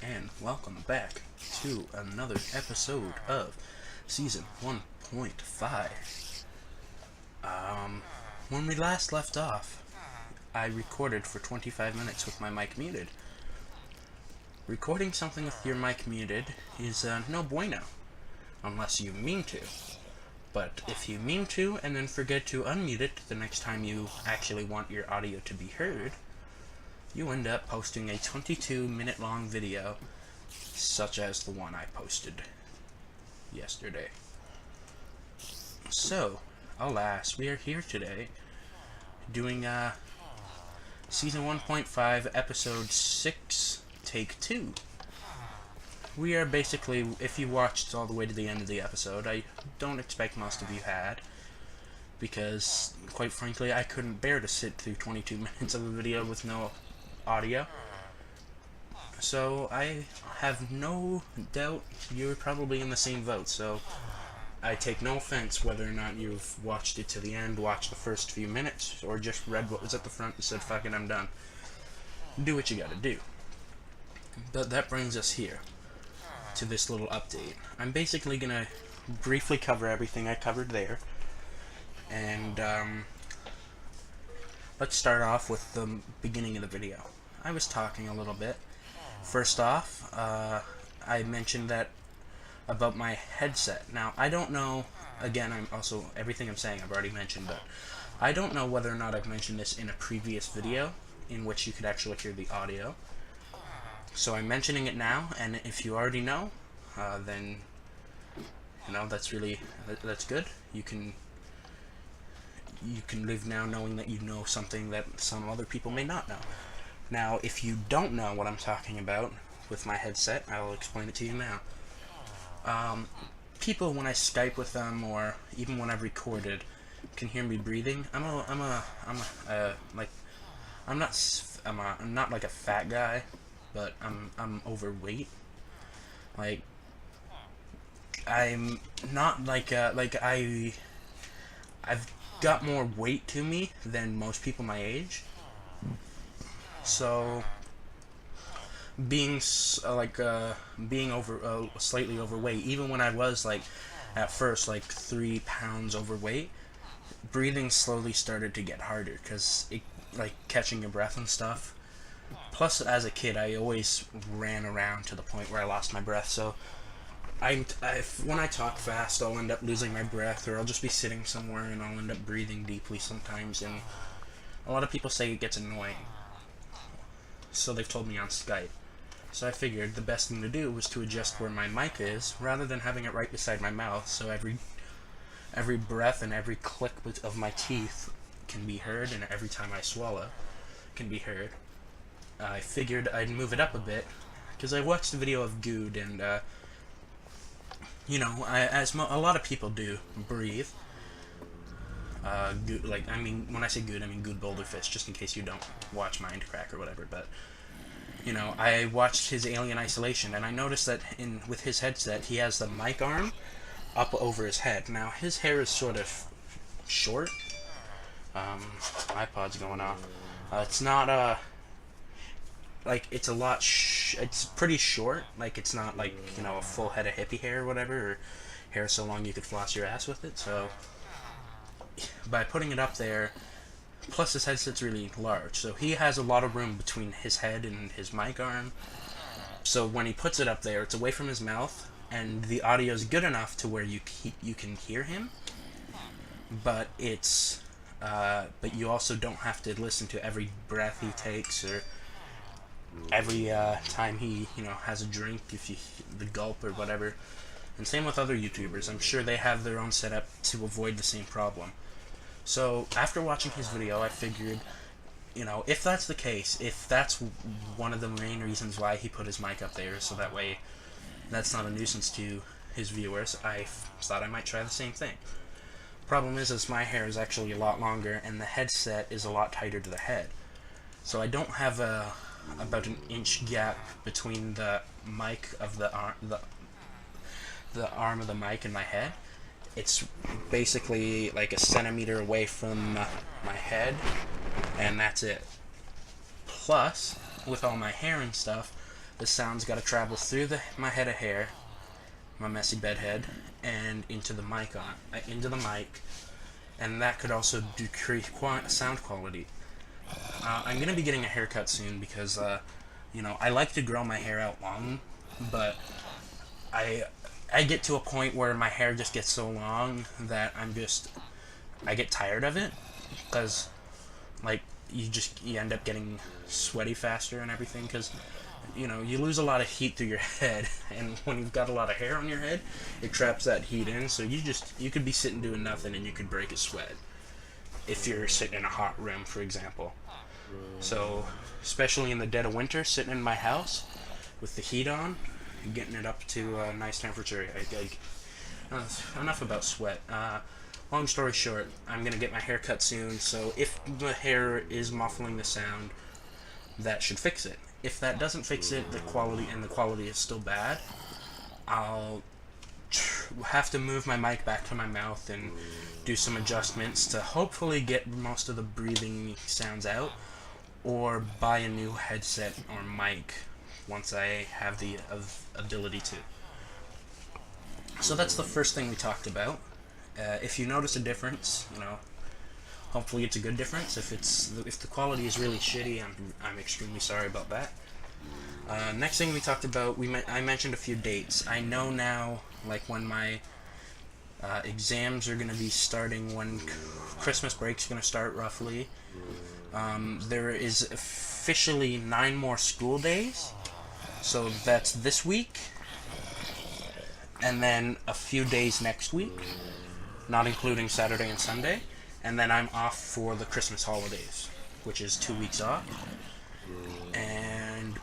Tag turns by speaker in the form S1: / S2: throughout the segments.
S1: and welcome back to another episode of Season 1.5. When we last left off, I recorded for 25 minutes with my mic muted. Recording something with your mic muted is no bueno, unless you mean to. But if you mean to and then forget to unmute it the next time you actually want your audio to be heard, you end up posting a 22-minute long video, such as the one I posted yesterday. So, alas, we are here today doing Season 1.5, Episode 6, Take 2. We are basically, if you watched all the way to the end of the episode, I don't expect most of you had, because, quite frankly, I couldn't bear to sit through 22 minutes of a video with no audio. So I have no doubt you're probably in the same boat, so I take no offense whether or not you've watched it to the end, watched the first few minutes, or just read what was at the front and said, fuck it, I'm done. Do what you gotta do. But that brings us here to this little update. I'm basically gonna briefly cover everything I covered there, and let's start off with the beginning of the video. I was talking a little bit. First off, I mentioned that about my headset. Now, I don't know, again, everything I'm saying I've already mentioned, but I don't know whether or not I've mentioned this in a previous video in which you could actually hear the audio. So I'm mentioning it now, and if you already know, then, you know, that's good. You can live now knowing that you know something that some other people may not know. Now, if you don't know what I'm talking about with my headset, I'll explain it to you now. People, when I Skype with them, or even when I've recorded, can hear me breathing. I'm not like a fat guy, but I'm overweight. Like, I'm not like I've got more weight to me than most people my age. So, being slightly overweight, even when I was at first 3 pounds overweight, breathing slowly started to get harder because catching your breath and stuff. Plus, as a kid, I always ran around to the point where I lost my breath. So, when I talk fast, I'll end up losing my breath, or I'll just be sitting somewhere and I'll end up breathing deeply sometimes. And a lot of people say it gets annoying. So they've told me on Skype. So I figured the best thing to do was to adjust where my mic is, rather than having it right beside my mouth, so every breath and every click of my teeth can be heard, and every time I swallow can be heard. I figured I'd move it up a bit, because I watched the video of Good, and, you know, a lot of people do, breathe. Good, when I say Good, I mean Good Boulderfish, just in case you don't watch Mindcrack or whatever, but, you know, I watched his Alien Isolation, and I noticed that with his headset, he has the mic arm up over his head. Now, his hair is sort of short. iPod's going off. It's not, it's a lot, it's pretty short. It's not you know, a full head of hippie hair or whatever, or hair so long you could floss your ass with it, so by putting it up there, plus his headset's really large, so he has a lot of room between his head and his mic arm. So when he puts it up there, it's away from his mouth, and the audio is good enough to where you can hear him, but but you also don't have to listen to every breath he takes, or every time he, you know, has a drink, the gulp or whatever. And same with other YouTubers. I'm sure they have their own setup to avoid the same problem. So, after watching his video, I figured, you know, if that's the case, if that's one of the main reasons why he put his mic up there, so that way that's not a nuisance to his viewers, I thought I might try the same thing. Problem is my hair is actually a lot longer, and the headset is a lot tighter to the head. So I don't have about an inch gap between the mic of the arm of the mic and my head. It's basically like a centimeter away from my head, and that's it. Plus, with all my hair and stuff, The sound's got to travel through my head of hair, my messy bed head, and into the mic, and that could also decrease sound quality. I'm gonna be getting a haircut soon because, I like to grow my hair out long, but I get to a point where my hair just gets so long that I get tired of it, because like you end up getting sweaty faster and everything, because you lose a lot of heat through your head, and when you've got a lot of hair on your head, it traps that heat in, so you could be sitting doing nothing and you could break a sweat if you're sitting in a hot room, for example. So especially in the dead of winter, sitting in my house with the heat on, getting it up to a nice temperature. Enough about sweat. Long story short, I'm gonna get my hair cut soon, so if the hair is muffling the sound, that should fix it. If that doesn't fix it, the quality is still bad, I'll have to move my mic back to my mouth and do some adjustments to hopefully get most of the breathing sounds out, or buy a new headset or mic once I have the ability to. So that's the first thing we talked about. If you notice a difference, hopefully it's a good difference. If the quality is really shitty, I'm extremely sorry about that. Next thing we talked about, I mentioned a few dates. I know now, like when my exams are going to be starting, when Christmas break's going to start roughly. There is officially 9 more school days, so that's this week, and then a few days next week, not including Saturday and Sunday, and then I'm off for the Christmas holidays, which is 2 weeks off. And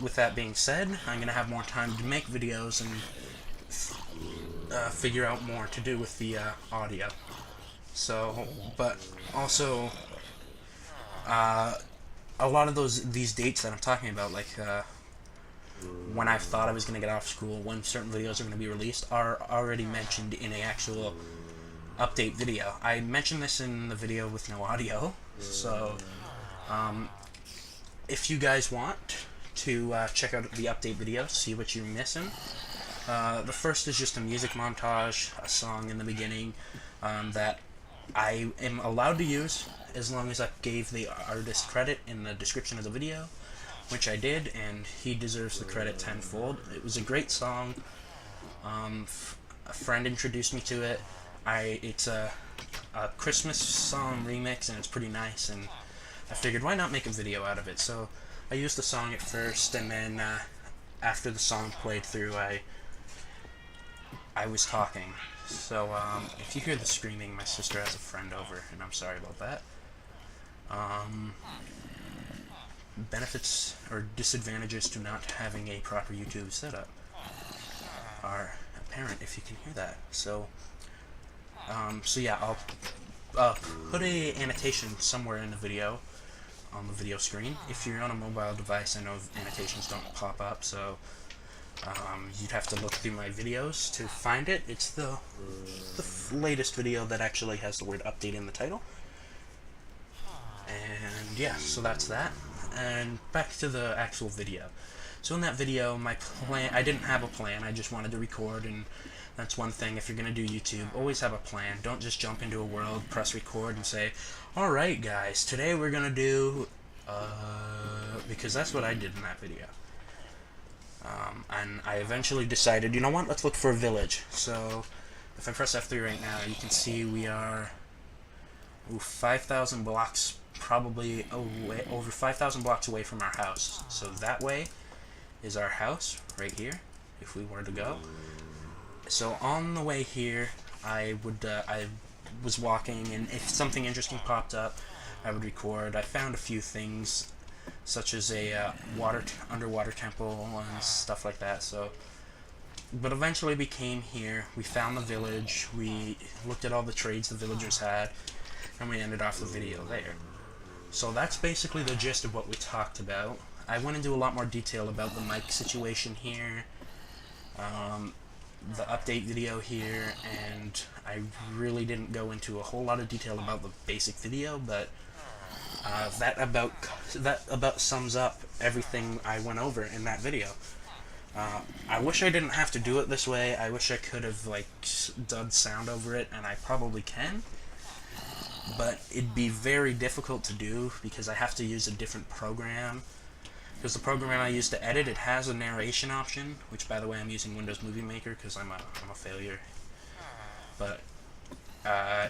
S1: with that being said, I'm going to have more time to make videos and figure out more to do with the audio. So, but also, a lot of these dates that I'm talking about, like when I thought I was going to get off school, when certain videos are going to be released, are already mentioned in an actual update video. I mentioned this in the video with no audio, so if you guys want to check out the update video, see what you're missing. The first is just a music montage, a song in the beginning that I am allowed to use as long as I gave the artist credit in the description of the video, which I did, and he deserves the credit tenfold. It was a great song. A friend introduced me to it. It's a Christmas song remix, and it's pretty nice, and I figured why not make a video out of it. So I used the song at first, and then after the song played through, I was talking. So if you hear the screaming, my sister has a friend over, and I'm sorry about that. Benefits or disadvantages to not having a proper YouTube setup are apparent, if you can hear that. So yeah, I'll put a annotation somewhere in the video, on the video screen. If you're on a mobile device, I know annotations don't pop up, so you'd have to look through my videos to find it. It's the latest video that actually has the word update in the title. And yeah, so that's that. And back to the actual video. So in that video, my plan, I didn't have a plan, I just wanted to record, and that's one thing, if you're going to do YouTube, always have a plan. Don't just jump into a world, press record, and say, alright guys, today we're going to do, because that's what I did in that video. And I eventually decided, you know what, let's look for a village. So, if I press F3 right now, you can see we are 5,000 blocks, probably over 5,000 blocks away from our house. So that way is our house, right here, if we were to go. So on the way here, I was walking, and if something interesting popped up, I would record. I found a few things, such as a underwater temple and stuff like that. So, but eventually we came here, we found the village, we looked at all the trades the villagers had, and we ended off the video there. So that's basically the gist of what we talked about. I went into a lot more detail about the mic situation here, the update video here, and I really didn't go into a whole lot of detail about the basic video, but That about sums up everything I went over in that video. I wish I didn't have to do it this way. I wish I could have like done sound over it, and I probably can. But it'd be very difficult to do because I have to use a different program. Because the program I use to edit, it has a narration option, which by the way I'm using Windows Movie Maker because I'm a failure. But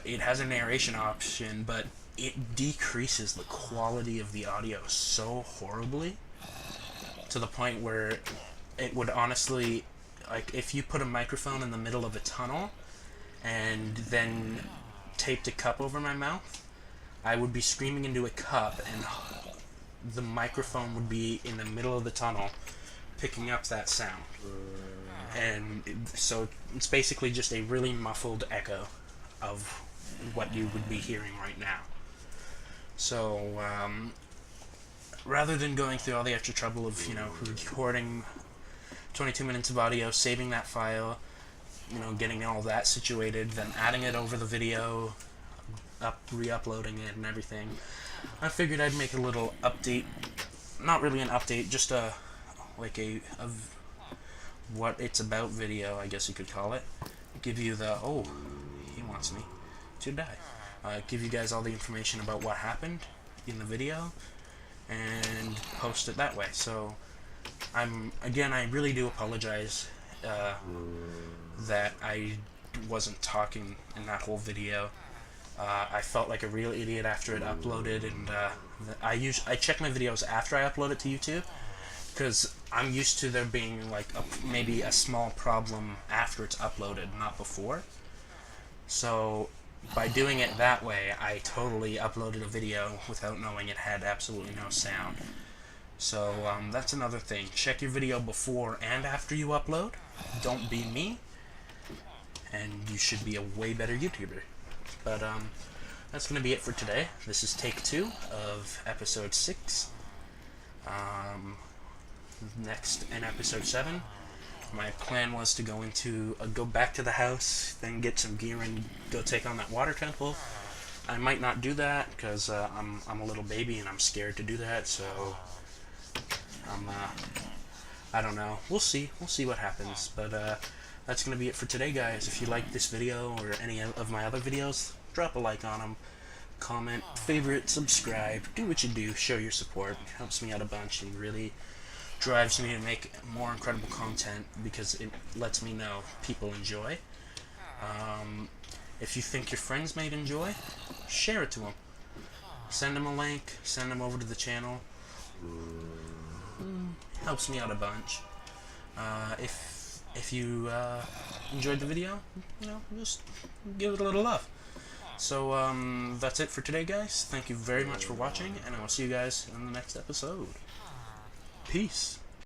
S1: it has a narration option, but it decreases the quality of the audio so horribly to the point where it would honestly, like, if you put a microphone in the middle of a tunnel and then taped a cup over my mouth, I would be screaming into a cup and the microphone would be in the middle of the tunnel picking up that sound. And so it's basically just a really muffled echo of what you would be hearing right now. So rather than going through all the extra trouble of, recording 22 minutes of audio, saving that file, getting all that situated, then adding it over the video, re-uploading it and everything, I figured I'd make a little update. Not really an update, just a what it's about video, I guess you could call it. Give you the, oh, he wants me to die. Give you guys all the information about what happened in the video and post it that way. So I really do apologize that I wasn't talking in that whole video. I felt like a real idiot after it uploaded, and I check my videos after I upload it to YouTube because I'm used to there being like maybe a small problem after it's uploaded, not before. So by doing it that way, I totally uploaded a video without knowing it had absolutely no sound. So that's another thing. Check your video before and after you upload. Don't be me, and you should be a way better YouTuber. But that's going to be it for today. This is take 2 of episode 6. Next, in episode 7, my plan was to go back to the house, then get some gear and go take on that water temple. I might not do that because I'm a little baby and I'm scared to do that. So I don't know. We'll see. We'll see what happens. But that's going to be it for today, guys. If you like this video or any of my other videos, drop a like on them, comment, favorite, subscribe, do what you do, show your support. It helps me out a bunch and really drives me to make more incredible content because it lets me know people enjoy. If you think your friends might enjoy, share it to them. Send them a link, send them over to the channel. Helps me out a bunch. If you enjoyed the video, just give it a little love. So that's it for today, guys. Thank you very much for watching, and I will see you guys in the next episode. Peace.